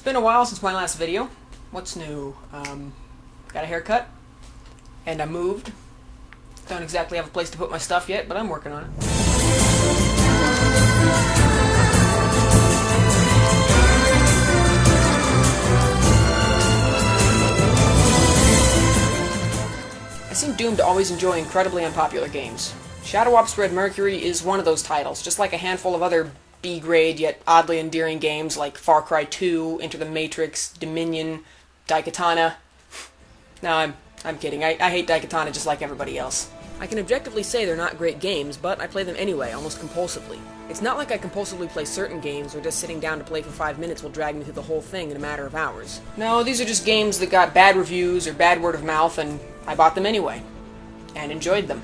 been a while since my last video. What's new? Got a haircut, and I moved. Don't exactly have a place to put my stuff yet, but I'm working on it. I seem doomed to always enjoy incredibly unpopular games. Shadow Ops Red Mercury is one of those titles, just like a handful of other B-grade yet oddly endearing games like Far Cry 2, Enter the Matrix, Dominion, Daikatana. No, I'm kidding. I hate Daikatana just like everybody else. I can objectively say they're not great games, but I play them anyway, almost compulsively. It's not like I compulsively play certain games, or just sitting down to play for 5 minutes will drag me through the whole thing in a matter of hours. No, these are just games that got bad reviews or bad word of mouth, and I bought them anyway. And enjoyed them.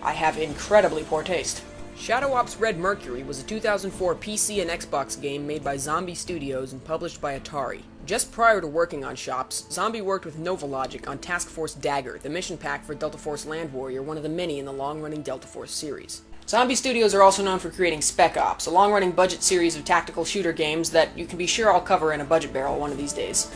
I have incredibly poor taste. Shadow Ops Red Mercury was a 2004 PC and Xbox game made by Zombie Studios and published by Atari. Just prior to working on Shops, Zombie worked with Nova Logic on Task Force Dagger, the mission pack for Delta Force Land Warrior, one of the many in the long-running Delta Force series. Zombie Studios are also known for creating Spec Ops, a long-running budget series of tactical shooter games that you can be sure I'll cover in a budget barrel one of these days.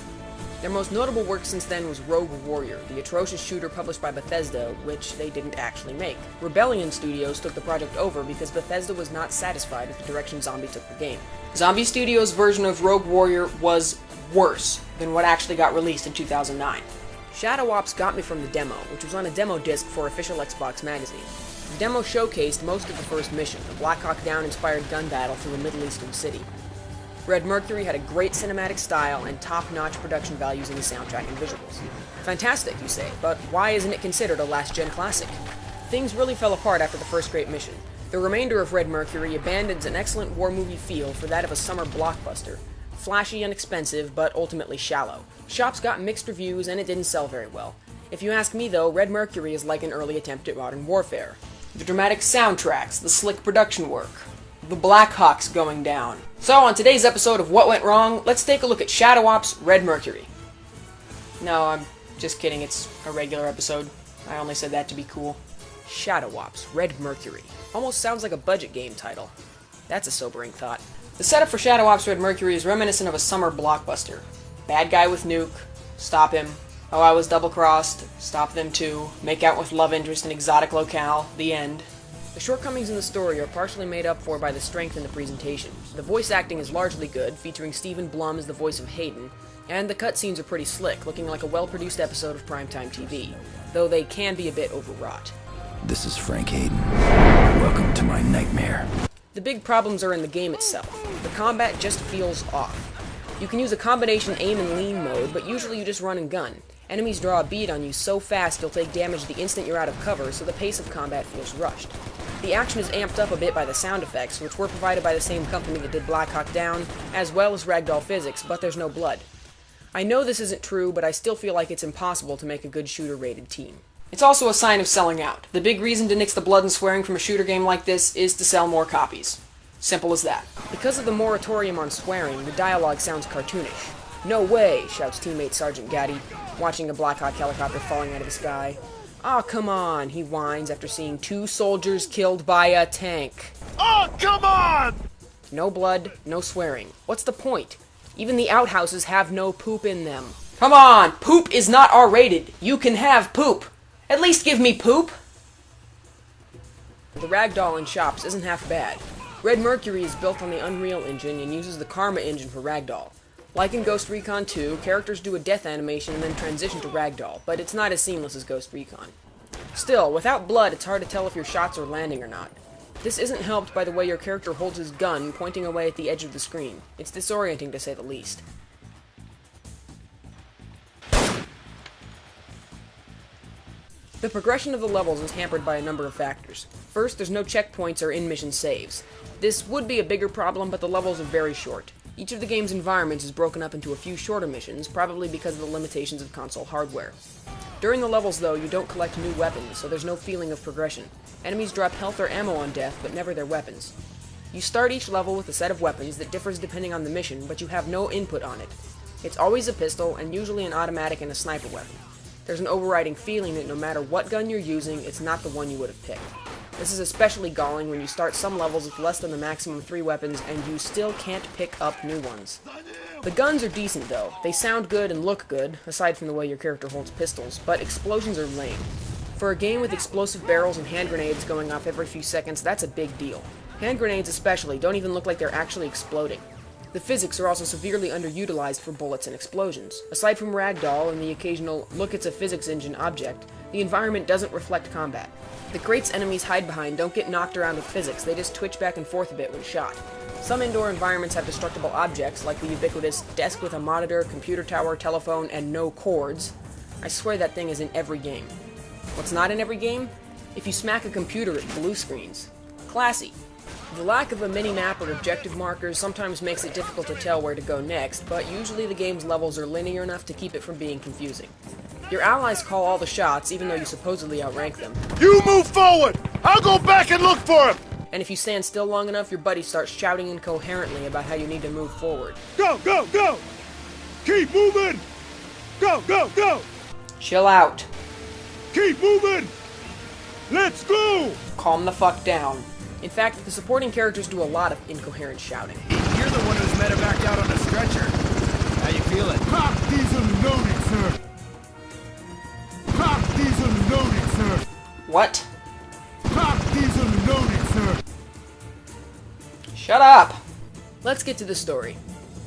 Their most notable work since then was Rogue Warrior, the atrocious shooter published by Bethesda, which they didn't actually make. Rebellion Studios took the project over because Bethesda was not satisfied with the direction Zombie took the game. Zombie Studios' version of Rogue Warrior was worse than what actually got released in 2009. Shadow Ops got me from the demo, which was on a demo disc for official Xbox magazine. The demo showcased most of the first mission, a Black Hawk Down-inspired gun battle through a Middle Eastern city. Red Mercury had a great cinematic style and top-notch production values in the soundtrack and visuals. Fantastic, you say, but why isn't it considered a last-gen classic? Things really fell apart after the first great mission. The remainder of Red Mercury abandons an excellent war movie feel for that of a summer blockbuster. Flashy and expensive, but ultimately shallow. Shops got mixed reviews and it didn't sell very well. If you ask me though, Red Mercury is like an early attempt at modern warfare. The dramatic soundtracks, the slick production work, the Black Hawks going down. So on today's episode of What Went Wrong, let's take a look at Shadow Ops Red Mercury. No, I'm just kidding, it's a regular episode. I only said that to be cool. Shadow Ops Red Mercury. Almost sounds like a budget game title. That's a sobering thought. The setup for Shadow Ops Red Mercury is reminiscent of a summer blockbuster. Bad guy with nuke, stop him. Oh, I was double-crossed, stop them too. Make out with love interest in exotic locale, the end. The shortcomings in the story are partially made up for by the strength in the presentation. The voice acting is largely good, featuring Stephen Blum as the voice of Hayden, and the cutscenes are pretty slick, looking like a well-produced episode of primetime TV, though they can be a bit overwrought. This is Frank Hayden. Welcome to my nightmare. The big problems are in the game itself. The combat just feels off. You can use a combination aim and lean mode, but usually you just run and gun. Enemies draw a bead on you so fast you'll take damage the instant you're out of cover, so the pace of combat feels rushed. The action is amped up a bit by the sound effects, which were provided by the same company that did Black Hawk Down, as well as ragdoll physics, but there's no blood. I know this isn't true, but I still feel like it's impossible to make a good shooter-rated team. It's also a sign of selling out. The big reason to nix the blood and swearing from a shooter game like this is to sell more copies. Simple as that. Because of the moratorium on swearing, the dialogue sounds cartoonish. "No way," shouts teammate Sergeant Gaddy, watching a Black Hawk helicopter falling out of the sky. "Aw, come on," he whines after seeing 2 soldiers killed by a tank. Oh, come on! No blood, no swearing. What's the point? Even the outhouses have no poop in them. Come on! Poop is not R-rated. You can have poop. At least give me poop! The ragdoll in Shops isn't half bad. Red Mercury is built on the Unreal Engine and uses the Karma engine for ragdoll. Like in Ghost Recon 2, characters do a death animation and then transition to ragdoll, but it's not as seamless as Ghost Recon. Still, without blood, it's hard to tell if your shots are landing or not. This isn't helped by the way your character holds his gun, pointing away at the edge of the screen. It's disorienting to say the least. The progression of the levels is hampered by a number of factors. First, there's no checkpoints or in-mission saves. This would be a bigger problem, but the levels are very short. Each of the game's environments is broken up into a few shorter missions, probably because of the limitations of console hardware. During the levels, though, you don't collect new weapons, so there's no feeling of progression. Enemies drop health or ammo on death, but never their weapons. You start each level with a set of weapons that differs depending on the mission, but you have no input on it. It's always a pistol, and usually an automatic and a sniper weapon. There's an overriding feeling that no matter what gun you're using, it's not the one you would have picked. This is especially galling when you start some levels with less than the maximum 3 weapons and you still can't pick up new ones. The guns are decent though. They sound good and look good, aside from the way your character holds pistols, but explosions are lame. For a game with explosive barrels and hand grenades going off every few seconds, that's a big deal. Hand grenades especially don't even look like they're actually exploding. The physics are also severely underutilized for bullets and explosions. Aside from ragdoll and the occasional look it's a physics engine object, the environment doesn't reflect combat. The crates enemies hide behind don't get knocked around with physics, they just twitch back and forth a bit when shot. Some indoor environments have destructible objects, like the ubiquitous desk with a monitor, computer tower, telephone, and no cords. I swear that thing is in every game. What's not in every game? If you smack a computer, it blue screens. Classy. The lack of a mini-map or objective markers sometimes makes it difficult to tell where to go next, but usually the game's levels are linear enough to keep it from being confusing. Your allies call all the shots, even though you supposedly outrank them. You move forward! I'll go back and look for him! And if you stand still long enough, your buddy starts shouting incoherently about how you need to move forward. Go, go, go! Keep moving! Go, go, go! Chill out. Keep moving! Let's go! Calm the fuck down. In fact, the supporting characters do a lot of incoherent shouting. You're the one who's met her back out on a stretcher. How you feeling? Pop diesel loaded, sir! Pop diesel loaded, sir! What? Pop diesel loaded, sir! Shut up! Let's get to the story.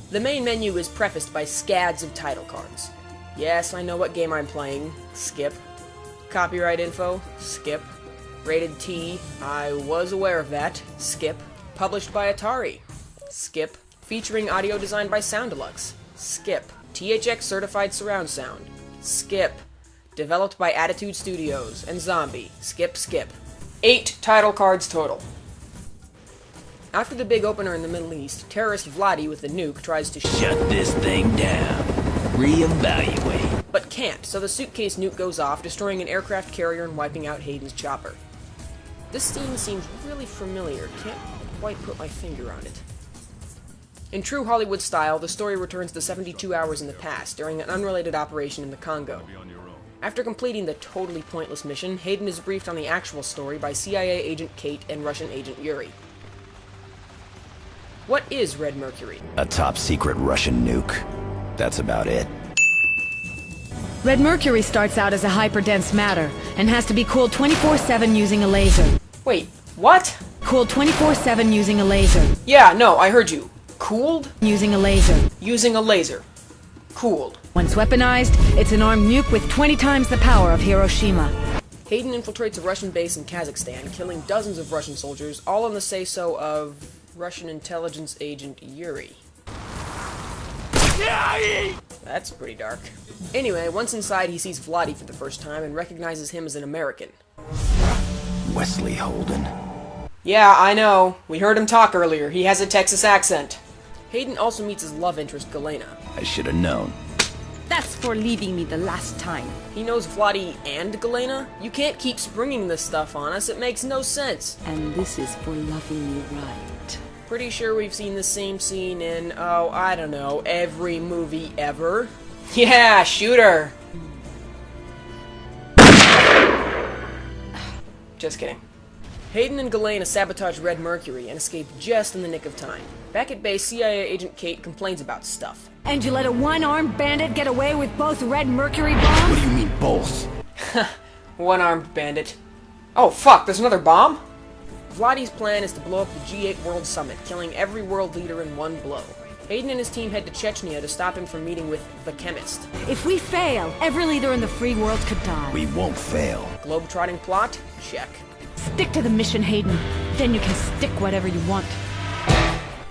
The main menu is prefaced by scads of title cards. Yes, I know what game I'm playing. Skip. Copyright info. Skip. Rated T. I was aware of that. Skip. Published by Atari. Skip. Featuring audio designed by Sound Deluxe. Skip. THX certified surround sound. Skip. Developed by Attitude Studios and Zombie. Skip, skip. 8 title cards total. After the big opener in the Middle East, terrorist Vladi with the nuke tries to Shut this thing down. Reevaluate. but can't, so the suitcase nuke goes off, destroying an aircraft carrier and wiping out Hayden's chopper. This scene seems really familiar, can't quite put my finger on it. In true Hollywood style, the story returns to 72 hours in the past, during an unrelated operation in the Congo. After completing the totally pointless mission, Hayden is briefed on the actual story by CIA agent Kate and Russian agent Yuri. What is Red Mercury? A top-secret Russian nuke. That's about it. Red Mercury starts out as a hyperdense matter, and has to be cooled 24/7 using a laser. Wait, what? Cooled 24/7 using a laser. Yeah, no, I heard you. Cooled? Using a laser. Using a laser. Cooled. Once weaponized, it's an armed nuke with 20 times the power of Hiroshima. Hayden infiltrates a Russian base in Kazakhstan, killing dozens of Russian soldiers, all on the say-so of Russian intelligence agent Yuri. That's pretty dark. Anyway, once inside, he sees Vladi for the first time and recognizes him as an American. Wesley Holden. Yeah, I know. We heard him talk earlier. He has a Texas accent. Hayden also meets his love interest, Galena. I should have known. That's for leaving me the last time. He knows Vladi and Galena? You can't keep springing this stuff on us. It makes no sense. And this is for loving me right. Pretty sure we've seen the same scene in, oh, I don't know, every movie ever. Yeah, shoot her! Just kidding. Hayden and Galena sabotage Red Mercury and escape just in the nick of time. Back at base, CIA agent Kate complains about stuff. And you let a one-armed bandit get away with both Red Mercury bombs? What do you mean, both? One-armed bandit. Oh, fuck, there's another bomb? Vladi's plan is to blow up the G8 World Summit, killing every world leader in one blow. Hayden and his team head to Chechnya to stop him from meeting with the Chemist. If we fail, every leader in the free world could die. We won't fail. Globetrotting plot? Check. Stick to the mission, Hayden. Then you can stick whatever you want.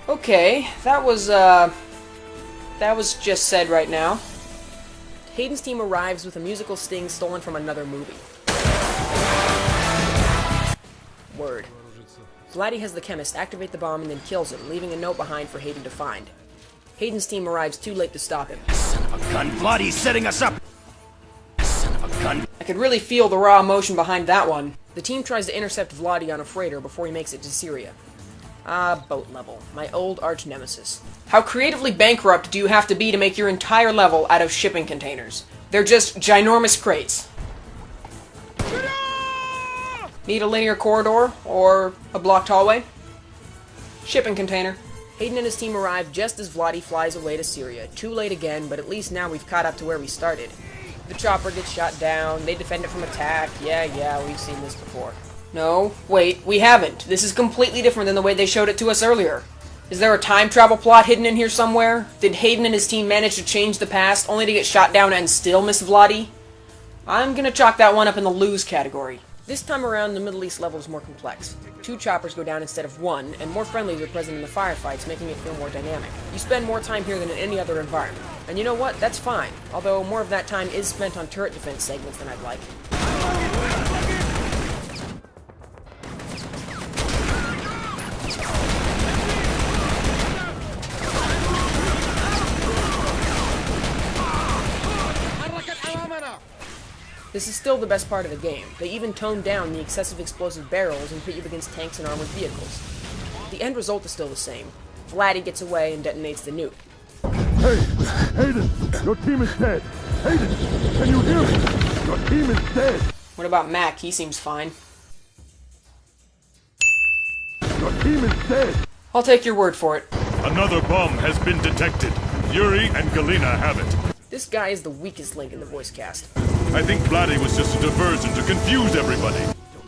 Okay, that was just said right now. Hayden's team arrives with a musical sting stolen from another movie. Word. Vladi has the Chemist activate the bomb and then kills him, leaving a note behind for Hayden to find. Hayden's team arrives too late to stop him. Son of a gun, Vladi's setting us up! Son of a gun. I could really feel the raw emotion behind that one. The team tries to intercept Vladi on a freighter before he makes it to Syria. Ah, boat level. My old arch-nemesis. How creatively bankrupt do you have to be to make your entire level out of shipping containers? They're just ginormous crates. Need a linear corridor or a blocked hallway? Shipping container. Hayden and his team arrive just as Vladi flies away to Syria. Too late again, but at least now we've caught up to where we started. The chopper gets shot down, they defend it from attack. Yeah, we've seen this before. No, wait, we haven't. This is completely different than the way they showed it to us earlier. Is there a time travel plot hidden in here somewhere? Did Hayden and his team manage to change the past only to get shot down and still miss Vladi? I'm gonna chalk that one up in the lose category. This time around, the Middle East level is more complex. 2 choppers go down instead of 1, and more friendlies are present in the firefights, making it feel more dynamic. You spend more time here than in any other environment. And you know what? That's fine. Although more of that time is spent on turret defense segments than I'd like. This is still the best part of the game. They even toned down the excessive explosive barrels and put you against tanks and armored vehicles. The end result is still the same. Vladi gets away and detonates the nuke. Hey, Hayden, your team is dead. Hayden, can you hear me? Your team is dead. What about Mac? He seems fine. Your team is dead. I'll take your word for it. Another bomb has been detected. Yuri and Galina have it. This guy is the weakest link in the voice cast. I think Vladi was just a diversion to confuse everybody.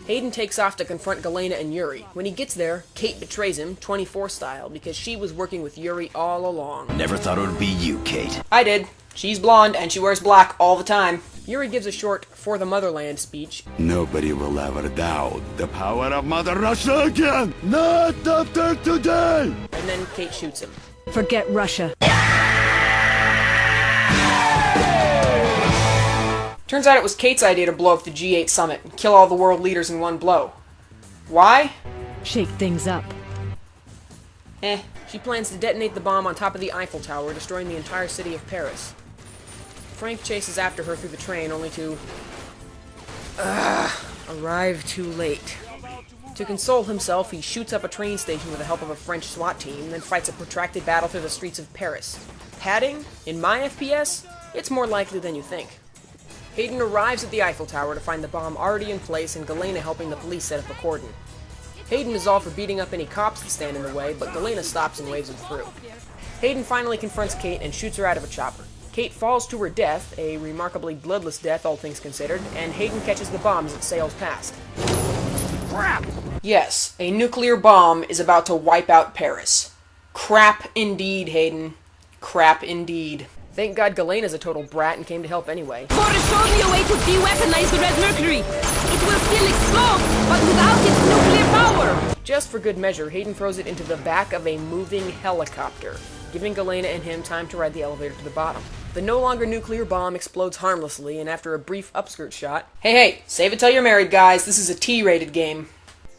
Hayden takes off to confront Galena and Yuri. When he gets there, Kate betrays him, 24 style, because she was working with Yuri all along. Never thought it would be you, Kate. I did. She's blonde, and she wears black all the time. Yuri gives a short, for the motherland speech. Nobody will ever doubt the power of Mother Russia again! Not after today! And then Kate shoots him. Forget Russia. Turns out it was Kate's idea to blow up the G8 summit and kill all the world leaders in one blow. Why? Shake things up. She plans to detonate the bomb on top of the Eiffel Tower, destroying the entire city of Paris. Frank chases after her through the train, only to... arrive too late. To console himself, he shoots up a train station with the help of a French SWAT team, then fights a protracted battle through the streets of Paris. Padding? In my FPS? It's more likely than you think. Hayden arrives at the Eiffel Tower to find the bomb already in place and Galena helping the police set up a cordon. Hayden is all for beating up any cops that stand in the way, but Galena stops and waves him through. Hayden finally confronts Kate and shoots her out of a chopper. Kate falls to her death, a remarkably bloodless death all things considered, and Hayden catches the bomb as it sails past. Crap! Yes, a nuclear bomb is about to wipe out Paris. Crap indeed, Hayden. Crap indeed. Thank God Galena's a total brat and came to help anyway. Boris showed me a way to de-weaponize the Red Mercury. It will still explode, but without its nuclear power. Just for good measure, Hayden throws it into the back of a moving helicopter, giving Galena and him time to ride the elevator to the bottom. The no longer nuclear bomb explodes harmlessly, and after a brief upskirt shot... Hey, save it till you're married, guys. This is a T-rated game.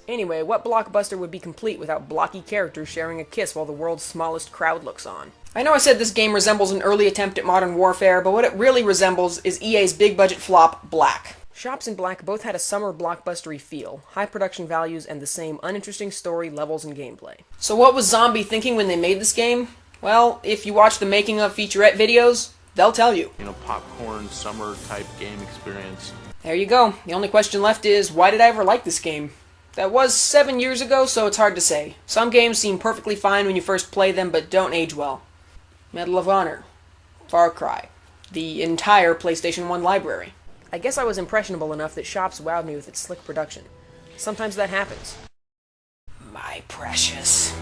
Anyway, what blockbuster would be complete without blocky characters sharing a kiss while the world's smallest crowd looks on? I know I said this game resembles an early attempt at modern warfare, but what it really resembles is EA's big-budget flop, Black. Shops and Black both had a summer blockbustery feel, high production values, and the same uninteresting story, levels, and gameplay. So what was Zombie thinking when they made this game? Well, if you watch the making of featurette videos, they'll tell you. You know, popcorn, summer-type game experience. There you go. The only question left is, why did I ever like this game? That was 7 years ago, so it's hard to say. Some games seem perfectly fine when you first play them, but don't age well. Medal of Honor, Far Cry, the entire PlayStation 1 library. I guess I was impressionable enough that Shops wowed me with its slick production. Sometimes that happens. My precious.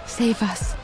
Save us.